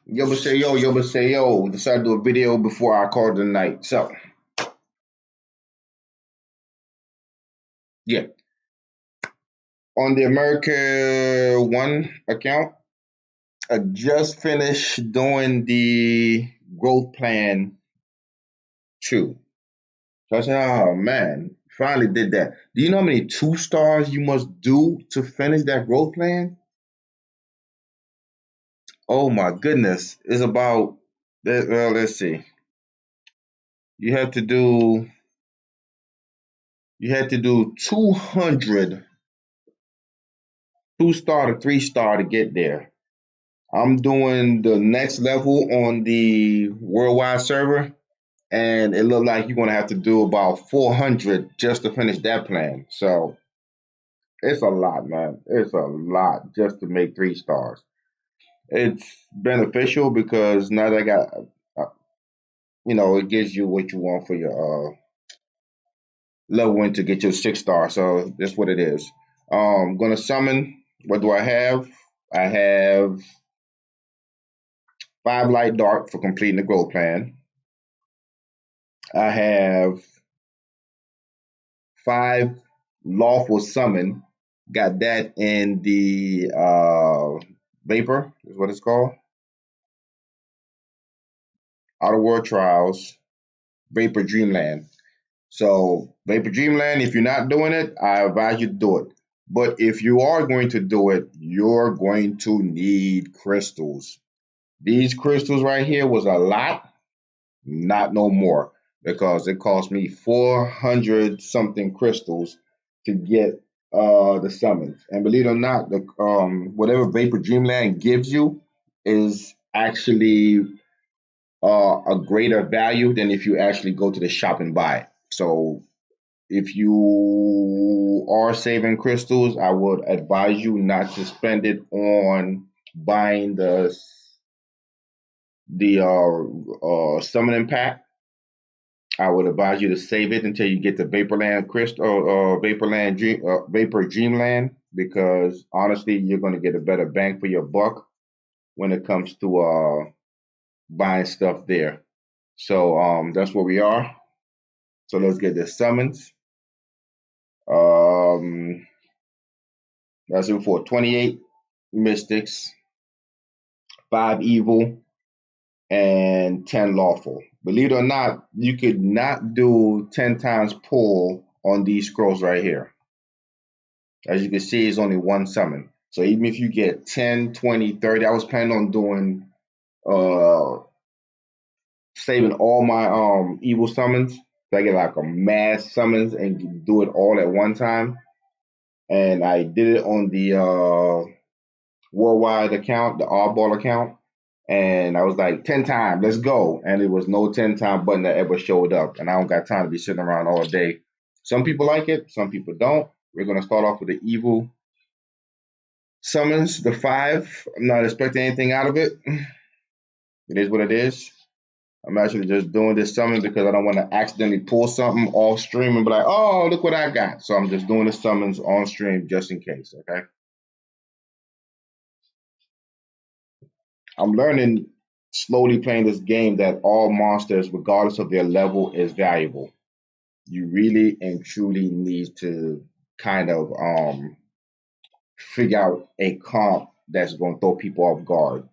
Yo, but say yo. Decided to do a video before I called it a night. So, yeah. On the America One account, I just finished doing the growth plan 2. So I said, oh man, finally did that. Do you know how many 2 stars you must do to finish that growth plan? Oh my goodness. It's about, well, let's see. You have to do, you had to do 200 2 star to 3 star to get there. I'm doing the next level on the worldwide server, and it looked like you're gonna have to do about 400 just to finish that plan. So it's a lot, man. It's a lot just to make 3 stars. It's beneficial because now that I got, uh, it gives you what you want for your level one to get your 6 star. So that's what it is. Gonna summon. What do I have? I have 5 light dark for completing the growth plan. I have 5 lawful summon. Got that in the vapor is what it's called. Outer World Trials, Vapor Dreamland. So Vapor Dreamland, if you're not doing it, I advise you to do it. But if you are going to do it, you're going to need crystals. These crystals right here was a lot, not no more, because it cost me 400 something crystals to get the summons. And believe it or not, the whatever Vapor Dreamland gives you is actually a greater value than if you actually go to the shop and buy it. So if you are saving crystals, I would advise you not to spend it on buying the summoning pack. I would advise you to save it until you get to Vaporland Crystal Vapor Dreamland, because honestly, you're going to get a better bang for your buck when it comes to buying stuff there. So that's where we are. So let's get the summons. Um, that's it for 28 mystics, 5 evil, and 10 lawful. Believe it or not, you could not do 10 times pull on these scrolls right here. As you can see, it's only one summon. So even if you get 10, 20, 30, I was planning on doing uh saving all my evil summons. So I get like a mass summons and do it all at one time. And I did it on the worldwide account, the oddball account. And I was like, 10 times, let's go. And it was no 10-time button that ever showed up. And I don't got time to be sitting around all day. Some people like it, some people don't. We're going to start off with the evil summons, the 5. I'm not expecting anything out of it. It is what it is. I'm actually just doing this summon because I don't want to accidentally pull something off stream and be like, oh, look what I got. So I'm just doing the summons on stream just in case, okay? I'm learning slowly playing this game that all monsters, regardless of their level, is valuable. You really and truly need to kind of figure out a comp that's going to throw people off guard.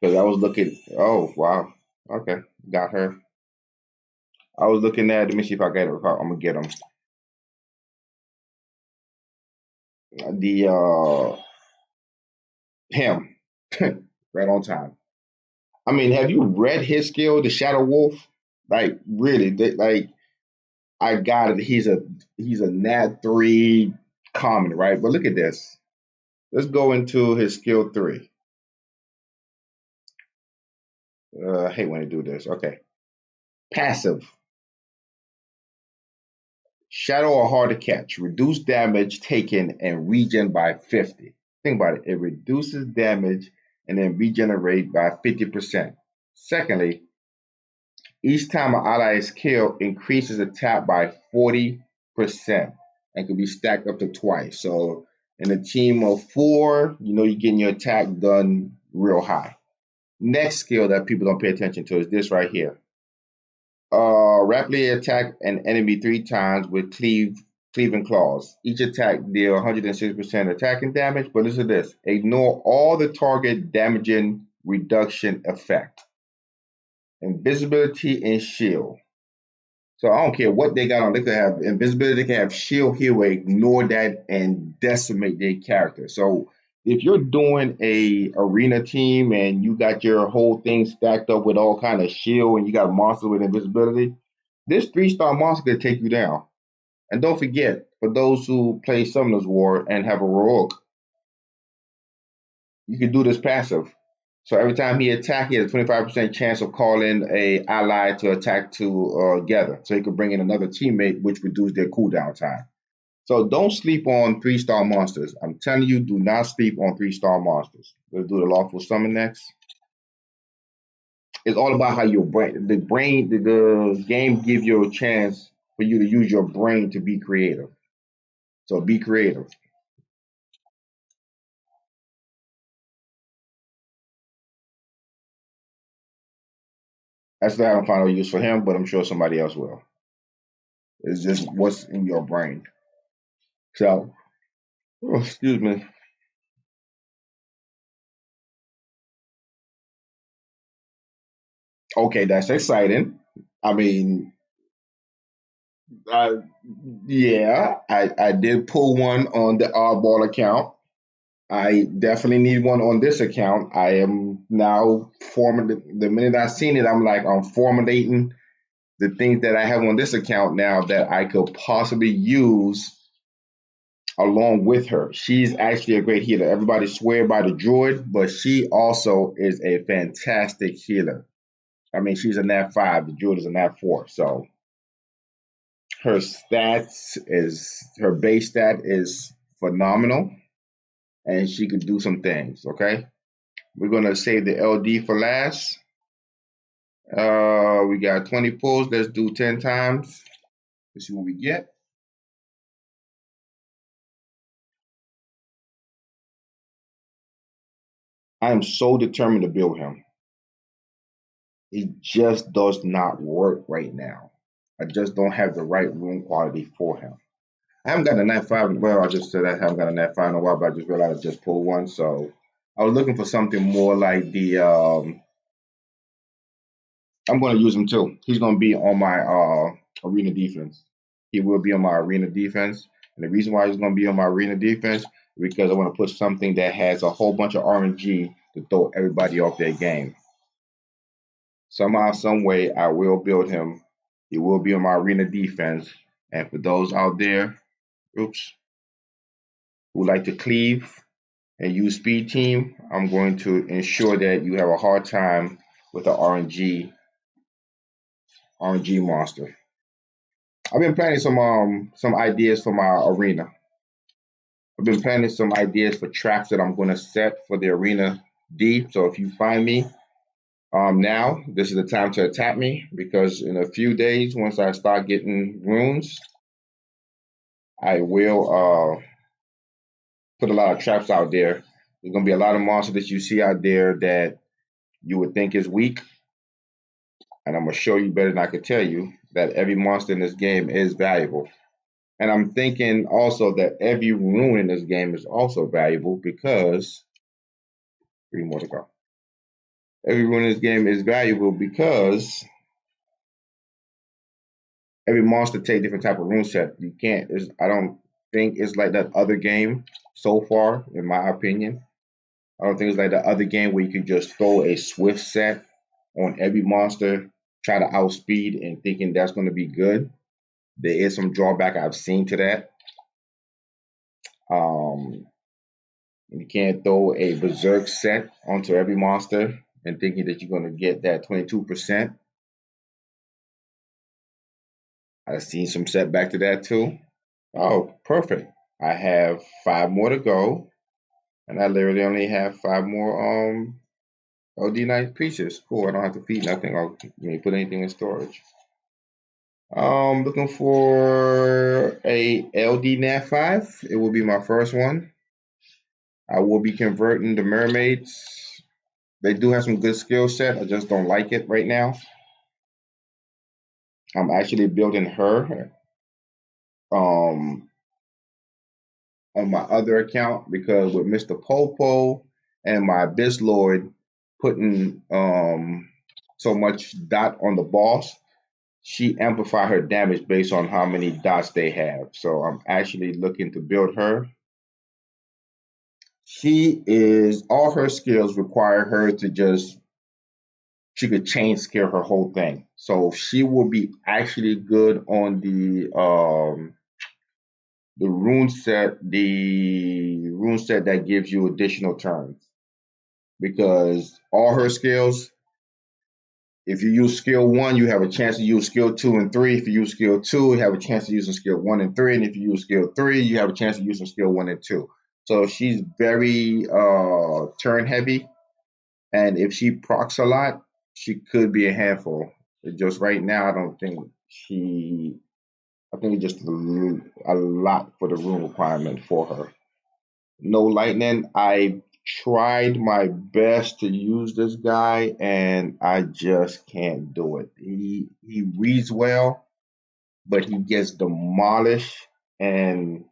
Because I was looking, oh wow, okay, got her. I was looking at. Let me see if I get her. I'm gonna get them. The him, right on time. I mean, have you read his skill, the Shadow Wolf? Like really, like I got it. He's a Nat 3 common, right? But look at this. Let's go into his skill 3. I hate when they do this. Okay, passive. Shadow are hard to catch. Reduce damage taken and regen by 50. Think about it. It reduces damage and then regenerate by 50%. Secondly, each time an ally is killed, increases attack by 40% and can be stacked up to twice. So in a team of 4, you're getting your attack done real high. Next skill that people don't pay attention to is this right here. Rapidly attack an enemy 3 times with cleaving claws. Each attack deal 106% attacking damage, but listen to this. Ignore all the target damaging reduction effect. Invisibility and shield. So I don't care what they got on. They could have invisibility, they can have shield here where ignore that and decimate their character. So if you're doing a arena team and you got your whole thing stacked up with all kind of shield and you got a monster with invisibility, this 3-star monster could take you down. And don't forget, for those who play Summoner's War and have a Rogue, you can do this passive. So every time he attacks, he has a 25% chance of calling a ally to attack together. So he could bring in another teammate, which reduces their cooldown time. So don't sleep on 3-star monsters. I'm telling you, do not sleep on 3-star monsters. Let's do the lawful summon next. It's all about how your the game gives you a chance for you to use your brain to be creative. So be creative. I still haven't found a use for him, but I'm sure somebody else will. It's just what's in your brain. So, oh, excuse me. Okay, that's exciting. I mean, uh, yeah, I did pull one on the oddball account. I definitely need one on this account. I am now the minute I seen it, I'm formulating the things that I have on this account now that I could possibly use along with her. She's actually a great healer. Everybody swear by the druid, but she also is a fantastic healer. I mean, she's a nat 5. The druid is a nat 4. So her base stat is phenomenal, and she could do some things. Okay, we're gonna save the LD for last. We got 20 pulls. Let's do 10 times. Let's see what we get. I am so determined to build him. It just does not work right now. I just don't have the right room quality for him. I haven't got a Nat 5. Well, I just said I haven't got a Nat 5 in a while, but I just realized I just pulled one. So I was looking for something more like the. I'm going to use him too. He's going to be on my arena defense. He will be on my arena defense. And the reason why he's going to be on my arena defense is because I want to put something that has a whole bunch of RNG to throw everybody off their game. Somehow, some way, I will build him. He will be on my arena defense. And for those out there, oops, who like to cleave and use speed team, I'm going to ensure that you have a hard time with the RNG monster. I've been planning some ideas for my arena. I've been planning some ideas for traps that I'm going to set for the arena D. So if you find me now, this is the time to attack me because in a few days, once I start getting runes, I will put a lot of traps out there. There's going to be a lot of monsters that you see out there that you would think is weak. And I'm going to show you better than I could tell you that every monster in this game is valuable. And I'm thinking also that every rune in this game is also valuable because 3 more to go. Every rune in this game is valuable because every monster take different type of rune set. You can't. I don't think it's like that other game so far, in my opinion. I don't think it's like the other game where you can just throw a swift set on every monster, try to outspeed, and thinking that's going to be good. There is some drawback I've seen to that. Um, you can't throw a berserk set onto every monster and thinking that you're going to get that 22%. I've seen some setback to that too. Oh, perfect. I have 5 more to go. And I literally only have 5 more OD night pieces. Cool. I don't have to feed nothing or put anything in storage. Looking for a LD Nat 5. It will be my first one. I will be converting the mermaids They do have some good skill set. I just don't like it right now. I'm actually building her um, on my other account because with Mr. Popo and my Bizlord putting so much dot on the boss, she amplify her damage based on how many dots they have. So I'm actually looking to build her. She is all her skills require her to just she could chain scale her whole thing. So she will be actually good on the rune set that gives you additional turns because all her skills, if you use skill one, you have a chance to use skill two and three. If you use skill two, you have a chance to use skill one and three. And if you use skill three, you have a chance to use skill one and two. So she's very turn heavy. And if she procs a lot, she could be a handful. Just right now, I don't think she. I think it's just a lot for the room requirement for her. No lightning. I tried my best to use this guy, and I just can't do it. He reads well, but he gets demolished. And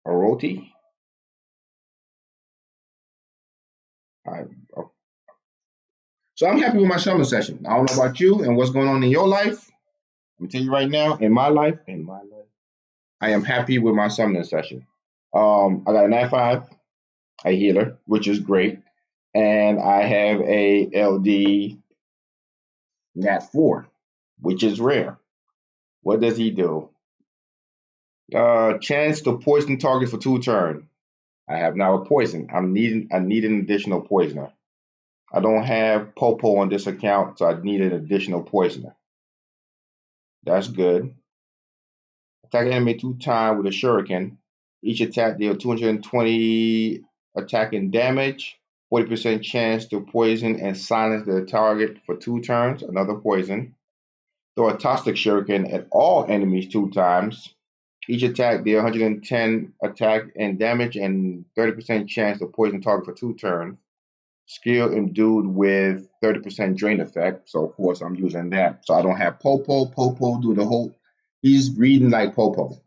Oroti. I, so I'm happy with my summer session. I don't know about you and what's going on in your life. I'm telling you right now, in my life, I am happy with my summoning session. I got a Nat 5, a healer, which is great, and I have a LD Nat 4, which is rare. What does he do? Chance to poison target for 2 turns. I have now a poison. I need an additional poisoner. I don't have Popo on this account, so I need an additional poisoner. That's good. Attack enemy 2 times with a shuriken. Each attack deals 220 attacking damage. 40% chance to poison and silence the target for 2 turns. Another poison. Throw a toxic shuriken at all enemies 2 times. Each attack deals 110 attack and damage and 30% chance to poison target for 2 turns. Skill endued with 30% drain effect. So of course I'm using that. So I don't have Popo. Popo do the whole. He's reading like Popo.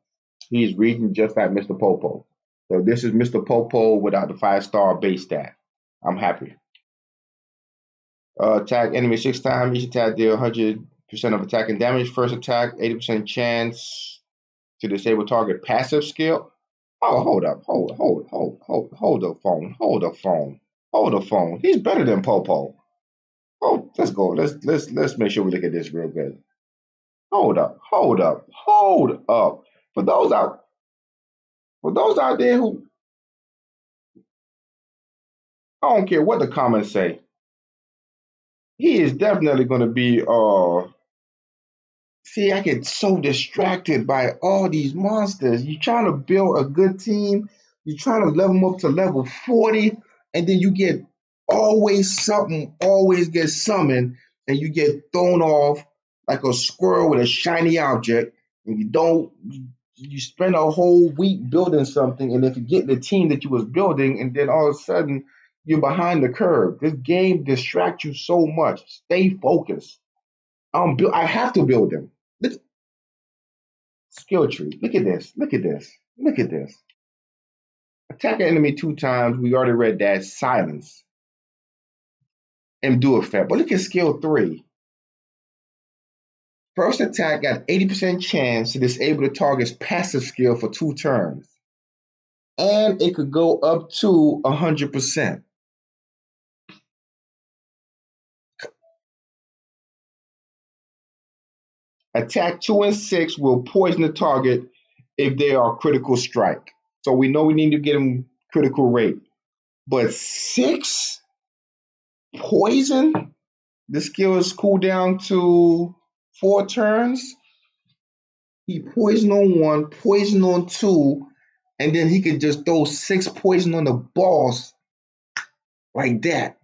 He's reading just like Mr. Popo. So this is Mr. Popo without the 5-star base stat. I'm happy. Attack enemy 6 times. Each attack deal 100% of attacking damage. First attack, 80% chance to disable target passive skill. Oh, hold up. Hold the phone. Hold the phone. Hold the phone. He's better than Popo. Oh, let's go. Let's make sure we look at this real good. Hold up. Hold up. Hold up. For those out for those out there who I don't care what the comments say. He is definitely going to be. See, I get so distracted by all these monsters. You're trying to build a good team. You're trying to level them up to level 40, and then you get always something. Always get summoned, and you get thrown off like a squirrel with a shiny object. And you don't. You spend a whole week building something, and then forget the team that you was building, and then all of a sudden you're behind the curve. This game distracts you so much. Stay focused. I have to build them. Look, skill tree. Look at this. Look at this. Look at this. Attack an enemy 2 times. We already read that. Silence and do effect. But look at skill 3. First attack got 80% chance to disable the target's passive skill for 2 turns. And it could go up to 100%. Attack 2 and 6 will poison the target if they are critical strike. So we know we need to get them critical rate. But 6 poison, the skill is cooled down to 4 turns. He poison on 1, poison on 2, and then he could just throw 6 poison on the boss like that.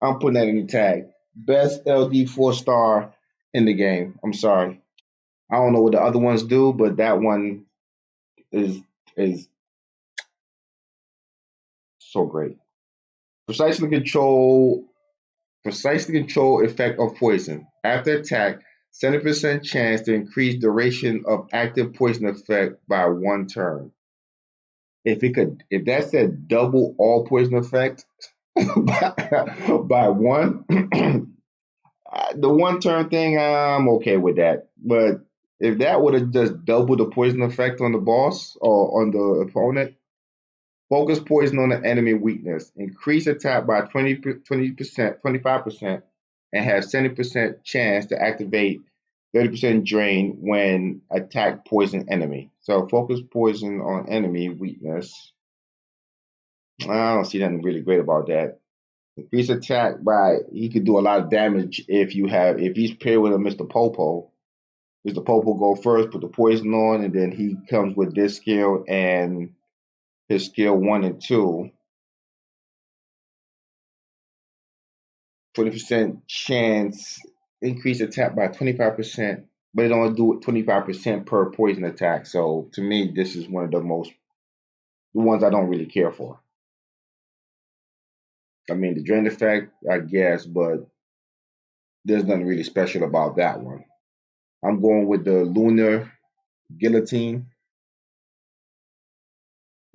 I'm putting that in the tag. Best LD 4-star in the game. I'm sorry. I don't know what the other ones do, but that one is so great. Precisely control Precisely control effect of poison. After attack, 70% chance to increase duration of active poison effect by one turn. If that said double all poison effect by one, the one turn thing, I'm okay with that. But if that would have just doubled the poison effect on the boss or on the opponent, focus poison on the enemy weakness. Increase attack by 20%, 25%, and have 70% chance to activate 30% drain when attack poison enemy. So focus poison on enemy weakness. I don't see nothing really great about that. Increase attack by he could do a lot of damage if he's paired with a Mr. Popo. Mr. Popo go first, put the poison on, and then he comes with this skill and his skill 1 and 2. 20% chance increase attack by 25%, but it only do it 25% per poison attack. So to me, this is one of the ones I don't really care for. I mean, the drain effect, I guess, but there's nothing really special about that one. I'm going with the lunar guillotine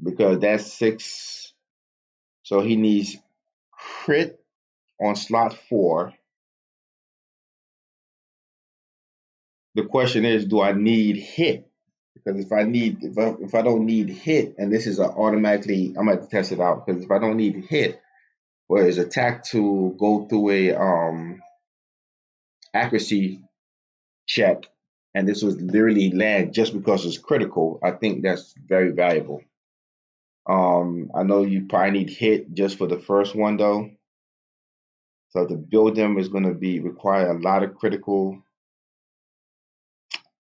because that's 6. So he needs crit on slot 4. The question is, do I need hit? Because if I don't need hit, and this is automatically, I'm gonna test it out. Because if I don't need hit, or his attack to go through a accuracy check, and this was literally land just because it's critical, I think that's very valuable. I know you probably need hit just for the first one though. So to build them is going to be require a lot of critical.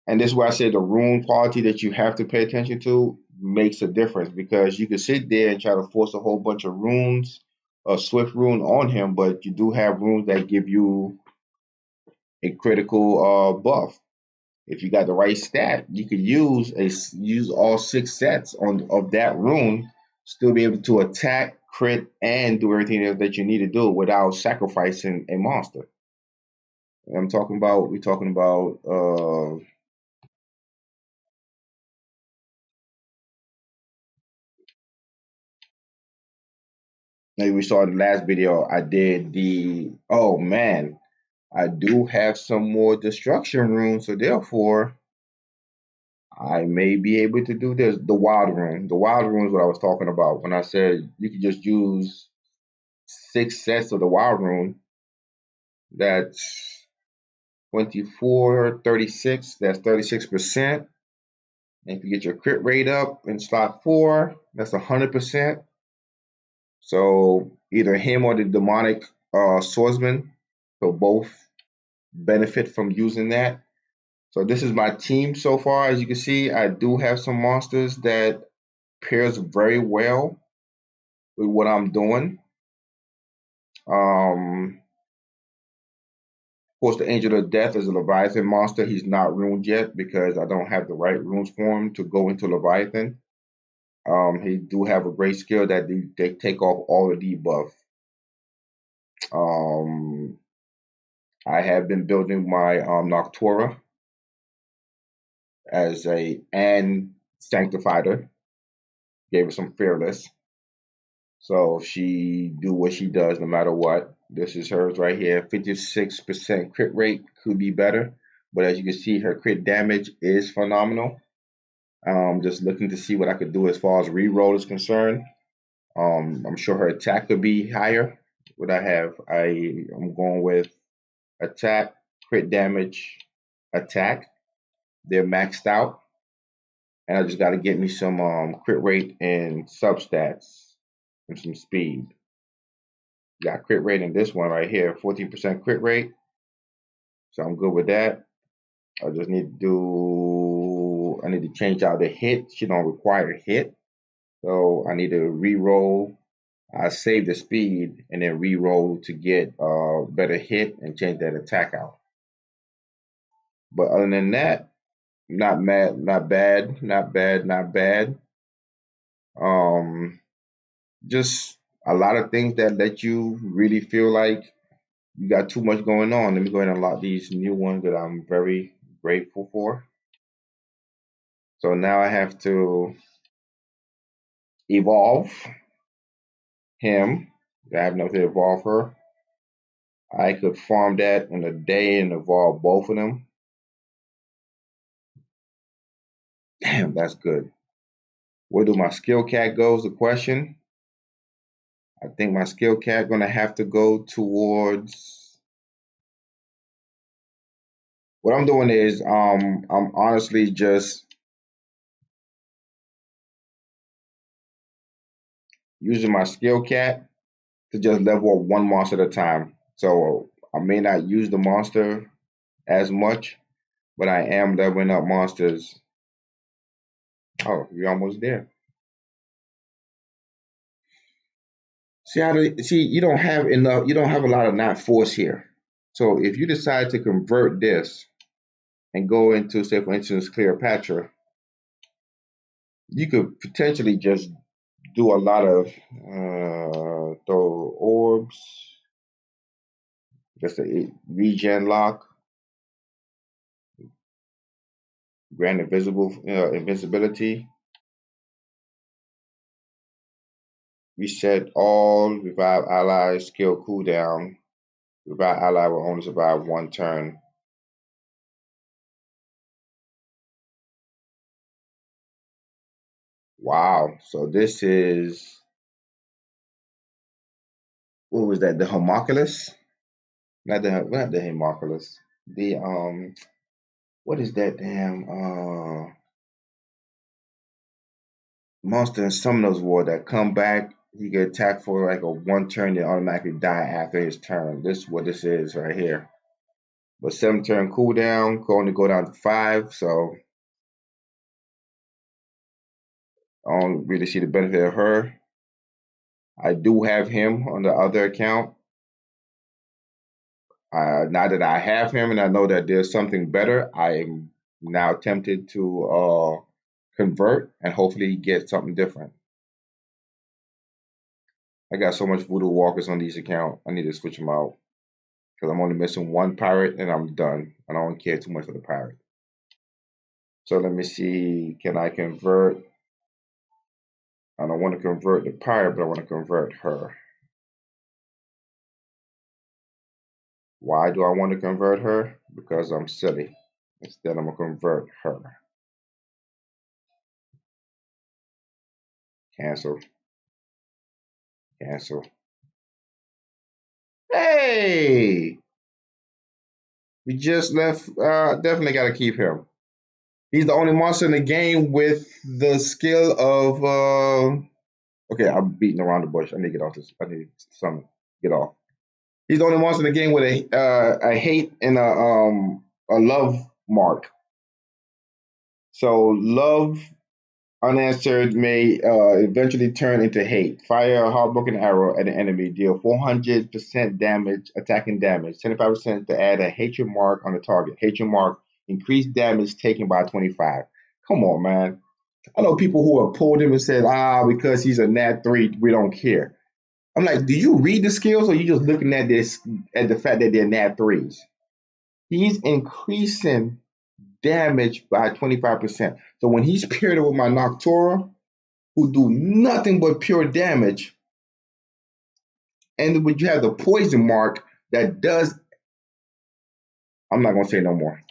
And this is why I say the rune quality that you have to pay attention to makes a difference because you can sit there and try to force a whole bunch of runes, a swift rune on him, but you do have runes that give you a critical buff. If you got the right stat, you could use all 6 sets on of that rune, still be able to attack, crit, and do everything that you need to do without sacrificing a monster. We're talking about maybe we saw in the last video I did oh man, I do have some more destruction runes, so therefore I may be able to do this. The wild rune. The wild rune is what I was talking about when I said you could just use 6 sets of the wild rune. That's 24, 36. That's 36%. And if you get your crit rate up in slot 4, that's 100%. So either him or the demonic swordsman, so both benefit from using that. So this is my team so far. As you can see, I do have some monsters that pairs very well with what I'm doing. Of course, the Angel of Death is a Leviathan monster. He's not runed yet because I don't have the right runes for him to go into Leviathan. He do have a great skill that they take off all the debuff. Um, I have been building my Noctura as and Sanctifier. Gave her some fearless. So she do what she does no matter what. This is hers right here. 56% crit rate could be better. But as you can see, her crit damage is phenomenal. Just looking to see what I could do as far as reroll is concerned. I'm sure her attack could be higher. What I have, I'm going with attack, crit damage, attack. They're maxed out. And I just got to get me some crit rate and substats and some speed. Got crit rate in this one right here, 14% crit rate. So I'm good with that. I just need I need to change out the hit. She don't require hit. So I need to re-roll I save the speed and then re-roll to get better hit and change that attack out. But other than that, not mad, not bad, not bad, not bad. Um, just a lot of things that let you really feel like you got too much going on. Let me go ahead and unlock these new ones that I'm very grateful for. So now I have to evolve him. I have enough to evolve her. I could farm that in a day and evolve both of them. Damn, that's good. Where do my skill cat go is the question. I think my skill cat gonna have to go towards what I'm doing is I'm honestly just using my skill cat to just level up one monster at a time. So I may not use the monster as much, but I am leveling up monsters. Oh, you're almost there. See, you don't have enough. You don't have a lot of not force here. So if you decide to convert this and go into, say, for instance, Cleopatra, you could potentially just do a lot of throw orbs, just a regen lock, grant invincibility, reset all, revive allies, skill cooldown. Revive ally will only survive one turn. Wow. So this is what was that? The homunculus? Not the homunculus. The what is that damn monster in Summoner's War that come back? He get attacked for like a one turn, then automatically die after his turn. This is what this is right here. But 7 turn cooldown, can only go down to 5, so I don't really see the benefit of her. I do have him on the other account. Now that I have him and I know that there's something better, I am now tempted to convert and hopefully get something different. I got so much Voodoo Walkers on these accounts. I need to switch them out because I'm only missing one pirate and I'm done. I don't care too much for the pirate. So let me see. Can I convert? I don't want to convert the pirate, but I want to convert her. Why do I want to convert her? Because I'm silly. Instead, I'm going to convert her. Cancel. Cancel. Hey! We just left. Definitely got to keep him. He's the only monster in the game with the skill of. Okay, I'm beating around the bush. I need to get off this. I need some get off. He's the only monster in the game with a hate and a love mark. So love unanswered may eventually turn into hate. Fire a heartbroken arrow at an enemy. Deal 400% damage, attacking damage. 25% to add a hatred mark on the target. Hatred mark, increased damage taken by 25. Come on, man. I know people who have pulled him and said, because he's a nat 3, we don't care. I'm like, do you read the skills or are you just looking at this at the fact that they're nat 3s? He's increasing damage by 25%. So when he's paired with my Noctura, who do nothing but pure damage, and when you have the poison mark that does, I'm not gonna say no more.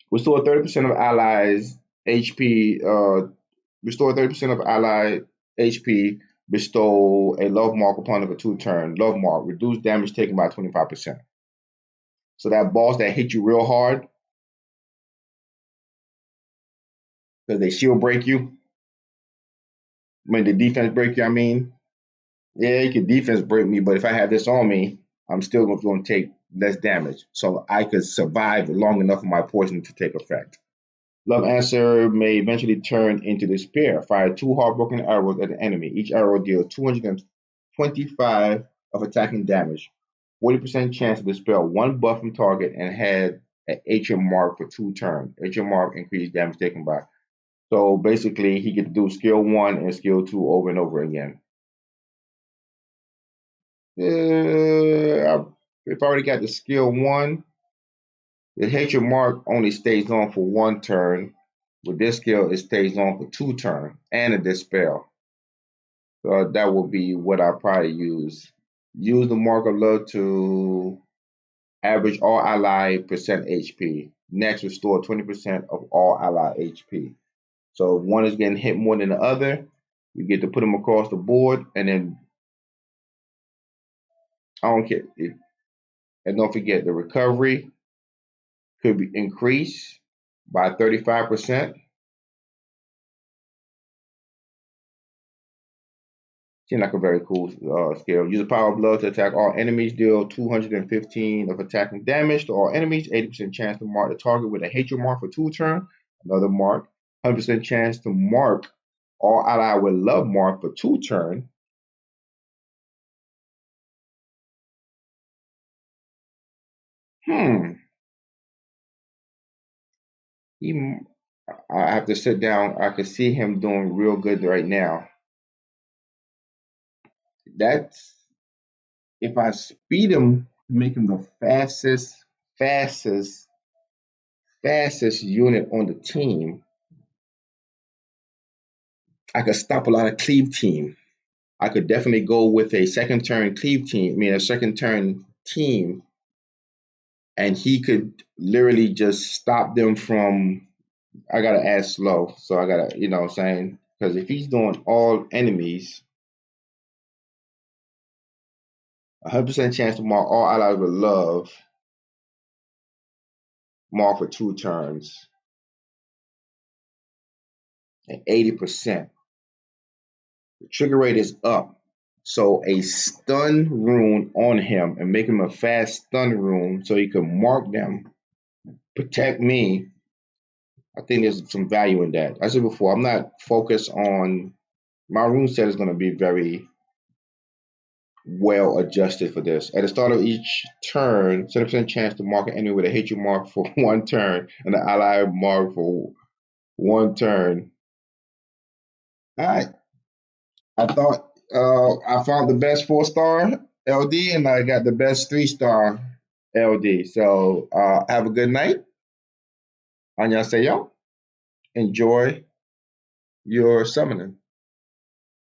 Restore 30% of allies HP. Restore 30% of ally HP. Bestow a love mark upon it for 2 turns. Love mark. Reduce damage taken by 25%. So that boss that hit you real hard because they shield break you. When the defense break you, I mean. Yeah, you can defense break me, but if I have this on me, I'm still going to take less damage. So I could survive long enough for my poison to take effect. Love answer may eventually turn into despair. Fire 2 heartbroken arrows at an enemy. Each arrow deals 25 of attacking damage, 40% chance to dispel one buff from target, and had an HM mark for 2 turns. HM mark increased damage taken by. So basically, he could do skill 1 and skill 2 over and over again. If I already got the skill 1, the HM mark only stays on for 1 turn. With this skill, it stays on for 2 turns and a dispel. So that would be what I probably use. Use the mark of love to average all allied percent HP. Next, restore 20% of all allied HP. So if one is getting hit more than the other, we get to put them across the board, and then I don't care. And don't forget, the recovery could be increased by 35%. Seems like a very cool skill. Use the power of love to attack all enemies. Deal 215 of attacking damage to all enemies. 80% chance to mark the target with a hatred mark for 2 turns. Another mark. 100% chance to mark all allied with love mark for 2 turns. He, I have to sit down. I can see him doing real good right now. That's if I speed him, make him the fastest unit on the team. I could stop a lot of cleave team. I could definitely go with a second turn cleave team. I mean, a second turn team, and he could literally just stop them from. I gotta add slow, so I gotta, you know what I'm saying? Because if he's doing all enemies, 100% chance to mark all allies with love, mark for 2 turns, and 80%. The trigger rate is up. So a stun rune on him and make him a fast stun rune so he can mark them, protect me. I think there's some value in that. I said before, I'm not focused on my rune set is going to be very well adjusted for this. At the start of each turn, 70% chance to mark an enemy with a hatred mark for 1 turn and an ally mark for 1 turn. All right. I thought I found the best 4-star LD and I got the best 3-star LD. So have a good night. Annyeonghaseyo. Enjoy your summoning.